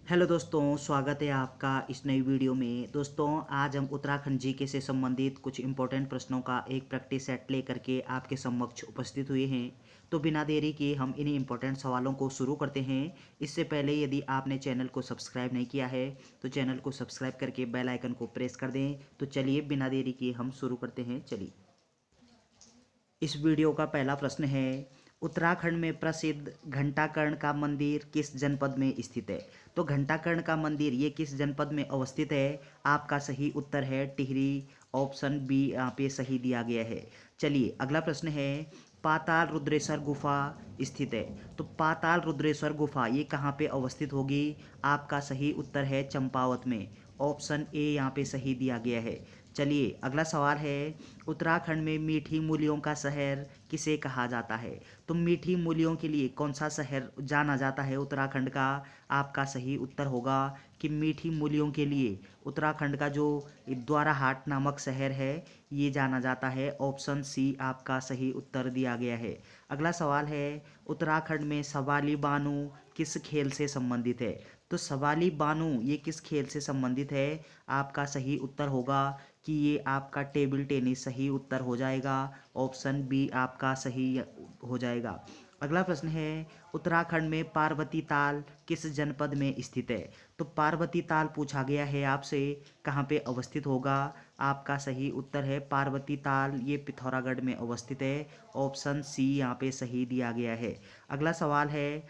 Hello दोस्तों, स्वागत है आपका इस नई वीडियो में। दोस्तों, आज हम उत्तराखंड जीके से संबंधित कुछ इंपॉर्टेंट प्रश्नों का एक प्रैक्टिस सेट लेकर के आपके समक्ष उपस्थित हुए हैं। तो बिना देरी के हम इन्हीं इंपॉर्टेंट सवालों को शुरू करते हैं। इससे पहले यदि आपने चैनल को सब्सक्राइब नहीं किया है तो चैनल को सब्सक्राइब करके बेल आइकन को प्रेस कर दें। तो चलिए बिना देरी के हम शुरू करते हैं। चलिए, इस वीडियो का पहला प्रश्न है, उत्तराखंड में प्रसिद्ध घंटाकर्ण का मंदिर किस जनपद में स्थित है? तो घंटाकर्ण का मंदिर ये किस जनपद में अवस्थित है? आपका सही उत्तर है टिहरी। ऑप्शन बी यहाँ पे सही दिया गया है। चलिए, अगला प्रश्न है, पाताल रुद्रेश्वर गुफा स्थित है। तो पाताल रुद्रेश्वर गुफा ये कहाँ पे अवस्थित होगी? आपका सही उत्तर है चंपावत में। ऑप्शन ए यहाँ पे सही दिया गया है। चलिए, अगला सवाल है, उत्तराखंड में मीठी मूलियों का शहर किसे कहा जाता है? तो मीठी मूलियों के लिए कौन सा शहर जाना जाता है उत्तराखंड का? आपका सही उत्तर होगा कि मीठी मूलियों के लिए उत्तराखंड का जो द्वाराहाट नामक शहर है ये जाना जाता है। ऑप्शन सी आपका सही उत्तर दिया गया है। अगला सवाल है, उत्तराखंड में सवाली बानू किस खेल से संबंधित है? तो सवाली बानू ये किस खेल से संबंधित है? आपका सही उत्तर होगा कि ये आपका टेबल टेनिस सही उत्तर हो जाएगा। ऑप्शन बी आपका सही हो जाएगा। अगला प्रश्न है, उत्तराखंड में पार्वती ताल किस जनपद में स्थित है? तो पार्वती ताल पूछा गया है आपसे, कहाँ पे अवस्थित होगा? आपका सही उत्तर है पार्वती ताल ये पिथौरागढ़ में अवस्थित है। ऑप्शन सी यहाँ पे सही दिया गया है। अगला सवाल है,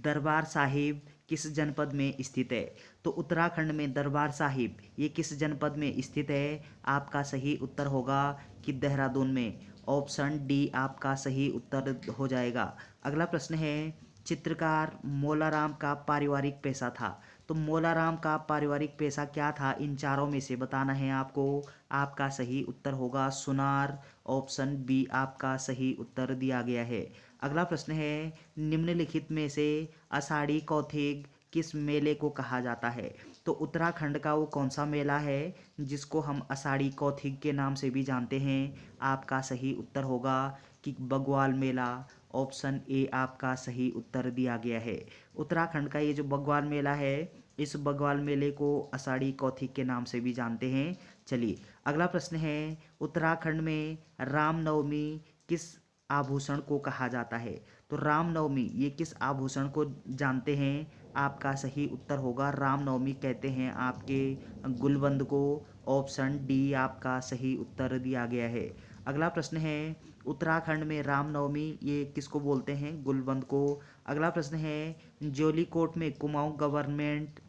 दरबार साहिब किस जनपद में स्थित है? तो उत्तराखंड में दरबार साहिब ये किस जनपद में स्थित है? आपका सही उत्तर होगा कि देहरादून में। ऑप्शन डी आपका सही उत्तर हो जाएगा। अगला प्रश्न है, चित्रकार मोलाराम का पारिवारिक पैसा था। तो मोलाराम का पारिवारिक पैसा क्या था? इन चारों में से बताना है आपको। आपका सही उत्तर होगा सुनार। ऑप्शन बी आपका सही उत्तर दिया गया है। अगला प्रश्न है, निम्नलिखित में से आषाढ़ी कौथिग किस मेले को कहा जाता है? तो उत्तराखंड का वो कौन सा मेला है जिसको हम आषाढ़ी कौथिग के नाम से भी जानते हैं? आपका सही उत्तर होगा कि बग्वाल मेला। ऑप्शन ए आपका सही उत्तर दिया गया है। उत्तराखंड का ये जो बग्वाल मेला है इस बग्वाल मेले को आषाढ़ी कौथिग के नाम से भी जानते हैं। चलिए, अगला प्रश्न है, उत्तराखंड में रामनवमी किस आभूषण को कहा जाता है? तो रामनवमी ये किस आभूषण को जानते हैं? आपका सही उत्तर होगा रामनवमी कहते हैं आपके गुलबंद को। ऑप्शन डी आपका सही उत्तर दिया गया है। अगला प्रश्न है, उत्तराखंड में रामनवमी ये किसको बोलते हैं? गुलबंद को। अगला प्रश्न है, जोलीकोट में कुमाऊं गवर्नमेंट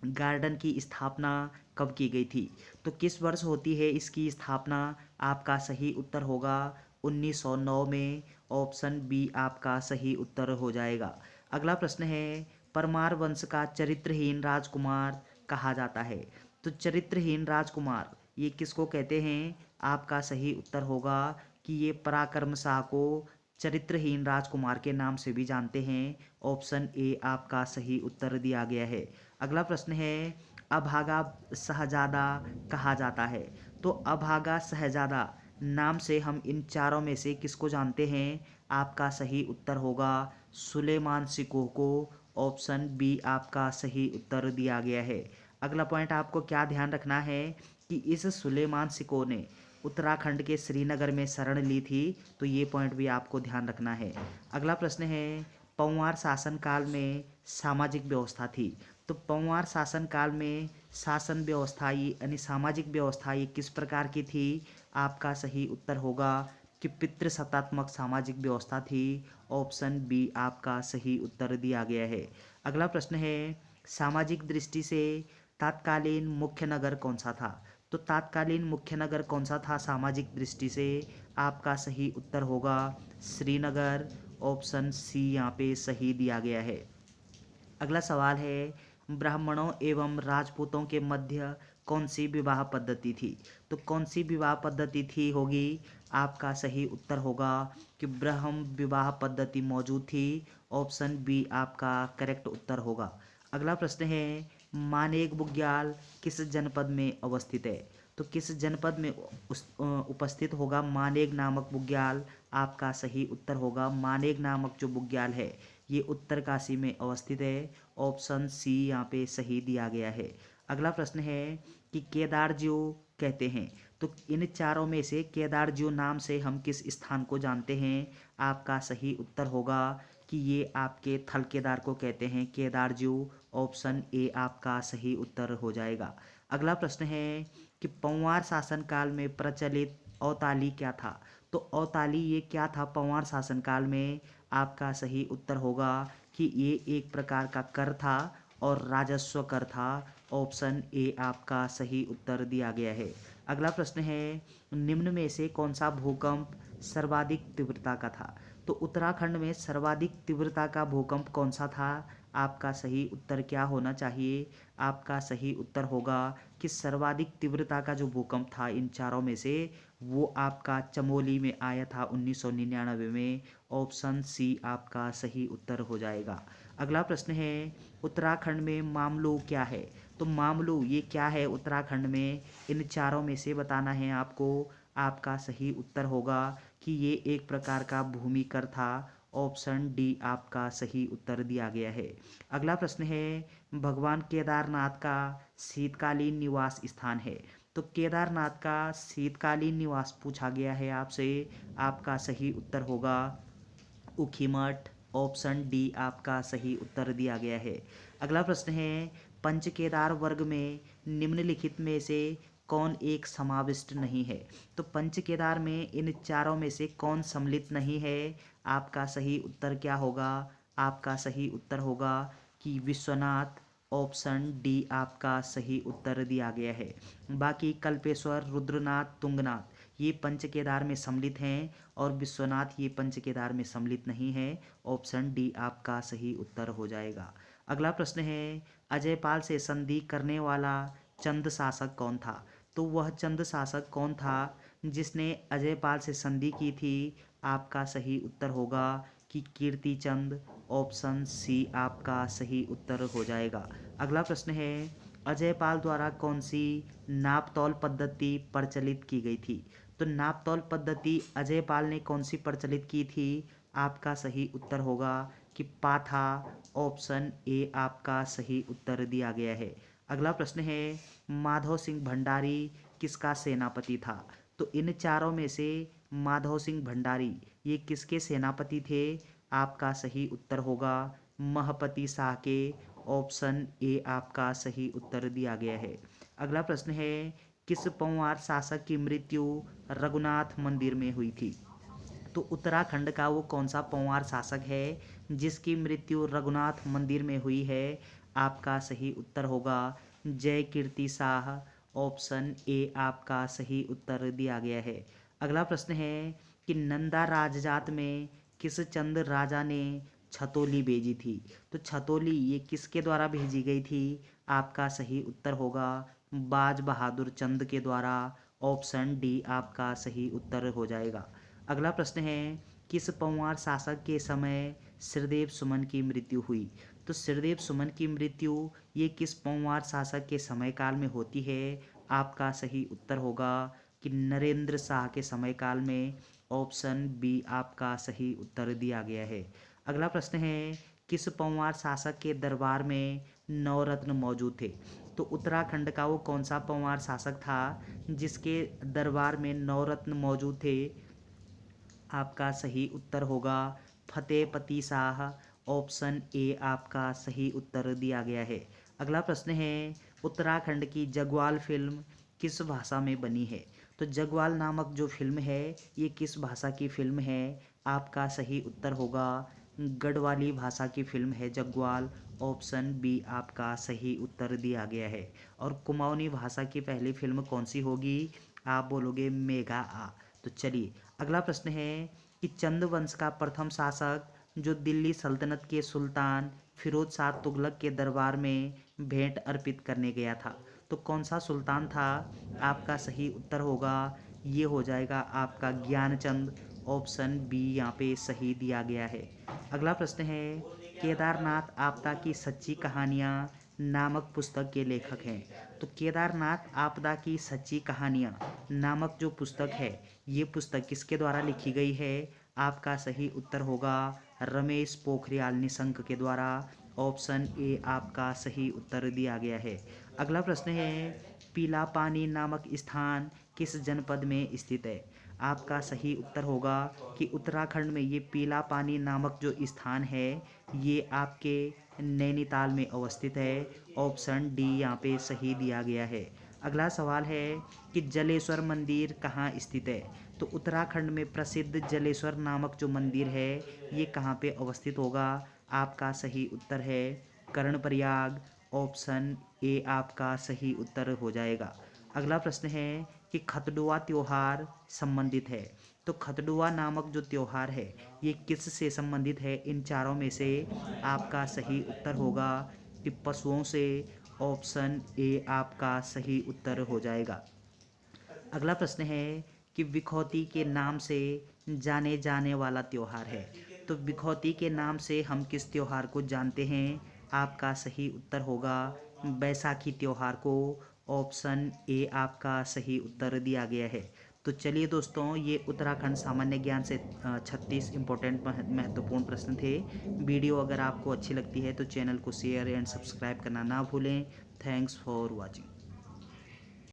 गार्डन की स्थापना कब की गई थी? तो किस वर्ष होती है इसकी स्थापना? आपका सही उत्तर होगा 1909 में। ऑप्शन बी आपका सही उत्तर हो जाएगा। अगला प्रश्न है, परमार वंश का चरित्रहीन राजकुमार कहा जाता है। तो चरित्रहीन राजकुमार ये किसको कहते हैं? आपका सही उत्तर होगा कि ये पराक्रम शाह को चरित्रहीन राजकुमार के नाम से भी जानते हैं। ऑप्शन ए आपका सही उत्तर दिया गया है। अगला प्रश्न है, अभागा शहजादा कहा जाता है। तो अभागा शहजादा नाम से हम इन चारों में से किसको जानते हैं? आपका सही उत्तर होगा सुलेमान सिकोह को। ऑप्शन बी आपका सही उत्तर दिया गया है। अगला पॉइंट आपको क्या ध्यान रखना है कि इस सुलेमान सिकोह ने उत्तराखंड के श्रीनगर में शरण ली थी, तो ये पॉइंट भी आपको ध्यान रखना है। अगला प्रश्न है, पंवार शासनकाल में सामाजिक व्यवस्था थी। तो पंवार शासनकाल में शासन व्यवस्था यानी सामाजिक व्यवस्था ये किस प्रकार की थी? आपका सही उत्तर होगा कि पितृसत्तात्मक सामाजिक व्यवस्था थी। ऑप्शन बी आपका सही उत्तर दिया गया है। अगला प्रश्न है, सामाजिक दृष्टि से तत्कालीन मुख्य नगर कौन सा था? तो तत्कालीन मुख्य नगर कौन सा था सामाजिक दृष्टि से? आपका सही उत्तर होगा श्रीनगर। ऑप्शन सी यहाँ पे सही दिया गया है। अगला सवाल है, ब्राह्मणों एवं राजपूतों के मध्य कौन सी विवाह पद्धति थी? तो कौन सी विवाह पद्धति थी होगी? आपका सही उत्तर होगा कि ब्रह्म विवाह पद्धति मौजूद थी। ऑप्शन बी आपका करेक्ट उत्तर होगा। अगला प्रश्न है, मानेक बुग्याल किस जनपद में अवस्थित है? तो किस जनपद में उपस्थित होगा मानेक नामक बुग्याल? आपका सही उत्तर होगा मानेक नामक जो बुग्याल है ये उत्तरकाशी में अवस्थित है। ऑप्शन सी यहाँ पे सही दिया गया है। अगला प्रश्न है कि केदारज्यू कहते हैं, तो इन चारों में से केदारज्यू नाम से हम किस स्थान को जानते हैं? आपका सही उत्तर होगा कि ये आपके थल केदार को कहते हैं केदारज्यू। ऑप्शन ए आपका सही उत्तर हो जाएगा। अगला प्रश्न है कि पंवार शासनकाल में प्रचलित औताली क्या था? तो औताली ये क्या था पंवार शासनकाल में? आपका सही उत्तर होगा कि ये एक प्रकार का कर था और राजस्व कर था। ऑप्शन ए आपका सही उत्तर दिया गया है। अगला प्रश्न है निम्न में से कौन सा भूकंप सर्वाधिक तीव्रता का था? तो उत्तराखंड में सर्वाधिक तीव्रता का भूकंप कौन सा था? आपका सही उत्तर क्या होना चाहिए? आपका सही उत्तर होगा कि सर्वाधिक तीव्रता का जो भूकंप था इन चारों में से वो आपका चमोली में आया था 1999 में। ऑप्शन सी आपका सही उत्तर हो जाएगा। अगला प्रश्न है उत्तराखंड में मामलू क्या है? तो मामलू ये क्या है उत्तराखंड में? इन चारों में से बताना है आपको। आपका सही उत्तर होगा कि ये एक प्रकार का भूमि कर था। ऑप्शन डी आपका सही उत्तर दिया गया है। अगला प्रश्न है भगवान केदारनाथ का शीतकालीन निवास स्थान है। तो केदारनाथ का शीतकालीन निवास पूछा गया है आपसे। आपका सही उत्तर होगा ऊखीमठ। ऑप्शन डी आपका सही उत्तर दिया गया है। अगला प्रश्न है पंच केदार वर्ग में निम्नलिखित में से कौन एक समाविष्ट नहीं है? तो पंच केदार में इन चारों में से कौन सम्मिलित नहीं है? आपका सही उत्तर क्या होगा? आपका सही उत्तर होगा कि विश्वनाथ। ऑप्शन डी आपका सही उत्तर दिया गया है। बाकी कल्पेश्वर, रुद्रनाथ, तुंगनाथ ये पंच केदार में सम्मिलित हैं और विश्वनाथ ये पंच केदार में सम्मिलित नहीं है। ऑप्शन डी आपका सही उत्तर हो जाएगा। अगला प्रश्न है अजयपाल से संधि करने वाला चंद शासक कौन था? तो वह चंद शासक कौन था जिसने अजयपाल से संधि की थी? आपका सही उत्तर होगा कि कीर्तिचंद। ऑप्शन सी आपका सही उत्तर हो जाएगा। अगला प्रश्न है अजयपाल द्वारा कौन सी नापतौल पद्धति प्रचलित की गई थी? तो नापतौल पद्धति अजयपाल ने कौन सी प्रचलित की थी? आपका सही उत्तर होगा कि पाथा। ऑप्शन ए आपका सही उत्तर दिया गया है। अगला प्रश्न है माधव सिंह भंडारी किसका सेनापति था? तो इन चारों में से माधव सिंह भंडारी ये किसके सेनापति थे? आपका सही उत्तर होगा महपति शाह के। ऑप्शन ए आपका सही उत्तर दिया गया है। अगला प्रश्न है किस पंवार शासक की मृत्यु रघुनाथ मंदिर में हुई थी? तो उत्तराखंड का वो कौन सा पंवार शासक है जिसकी मृत्यु रघुनाथ मंदिर में हुई है? आपका सही उत्तर होगा जय कीर्ति शाह। ऑप्शन ए आपका सही उत्तर दिया गया है। अगला प्रश्न है कि नंदा राजजात में किस चंद राजा ने छतौली भेजी थी? तो छतौली ये किसके द्वारा भेजी गई थी? आपका सही उत्तर होगा बाज बहादुर चंद के द्वारा। ऑप्शन डी आपका सही उत्तर हो जाएगा। अगला प्रश्न है किस पंवार शासक के समय श्रीदेव सुमन की मृत्यु हुई? तो श्रीदेव सुमन की मृत्यु ये किस पंवार शासक के समय काल में होती है? आपका सही उत्तर होगा कि नरेंद्र शाह के समय काल में। ऑप्शन बी आपका सही उत्तर दिया गया है। अगला प्रश्न है किस पंवार शासक के दरबार में नवरत्न मौजूद थे? तो उत्तराखंड का वो कौन सा पंवार शासक था जिसके दरबार में नवरत्न मौजूद थे? आपका सही उत्तर होगा फतेहपति शाह। ऑप्शन ए आपका सही उत्तर दिया गया है। अगला प्रश्न है उत्तराखंड की जगवाल फिल्म किस भाषा में बनी है? तो जगवाल नामक जो फिल्म है ये किस भाषा की फिल्म है? आपका सही उत्तर होगा गढ़वाली भाषा की फिल्म है जगवाल। ऑप्शन बी आपका सही उत्तर दिया गया है। और कुमाऊनी भाषा की पहली फिल्म कौन सी होगी? आप बोलोगे मेघा आ। तो चलिए अगला प्रश्न है कि चंद वंश का प्रथम शासक जो दिल्ली सल्तनत के सुल्तान फिरोज शाह तुगलक के दरबार में भेंट अर्पित करने गया था, तो कौन सा सुल्तान था? आपका सही उत्तर होगा ये हो जाएगा आपका ज्ञानचंद। ऑप्शन बी यहाँ पे सही दिया गया है। अगला प्रश्न है केदारनाथ आपदा की सच्ची कहानियाँ नामक पुस्तक के लेखक हैं। तो केदारनाथ आपदा की सच्ची कहानियाँ नामक जो पुस्तक है ये पुस्तक किसके द्वारा लिखी गई है? आपका सही उत्तर होगा रमेश पोखरियाल निशंक के द्वारा। ऑप्शन ए आपका सही उत्तर दिया गया है। अगला प्रश्न है, पीला पानी नामक स्थान किस जनपद में स्थित है? आपका सही उत्तर होगा कि उत्तराखंड में ये पीला पानी नामक जो स्थान है ये आपके नैनीताल में अवस्थित है। ऑप्शन डी यहाँ पे सही दिया गया है। अगला सवाल है कि जलेश्वर मंदिर कहाँ स्थित है? तो उत्तराखंड में प्रसिद्ध जलेश्वर नामक जो मंदिर है ये कहाँ पे अवस्थित होगा? आपका सही उत्तर है कर्णप्रयाग। ऑप्शन ए आपका सही उत्तर हो जाएगा। अगला प्रश्न है कि खतडुआ त्योहार संबंधित है। तो खतडुआ नामक जो त्योहार है ये किस से संबंधित है? इन चारों में से आपका सही उत्तर होगा कि पशुओं से। ऑप्शन ए आपका सही उत्तर हो जाएगा। अगला प्रश्न है कि विखौती के नाम से जाने जाने वाला त्योहार है। तो विखौती के नाम से हम किस त्योहार को जानते हैं? आपका सही उत्तर होगा बैसाखी त्योहार को। ऑप्शन ए आपका सही उत्तर दिया गया है। तो चलिए दोस्तों, ये उत्तराखंड सामान्य ज्ञान से 36 इंपॉर्टेंट महत्वपूर्ण प्रश्न थे। वीडियो अगर आपको अच्छी लगती है तो चैनल को शेयर एंड सब्सक्राइब करना ना भूलें। Thanks for watching.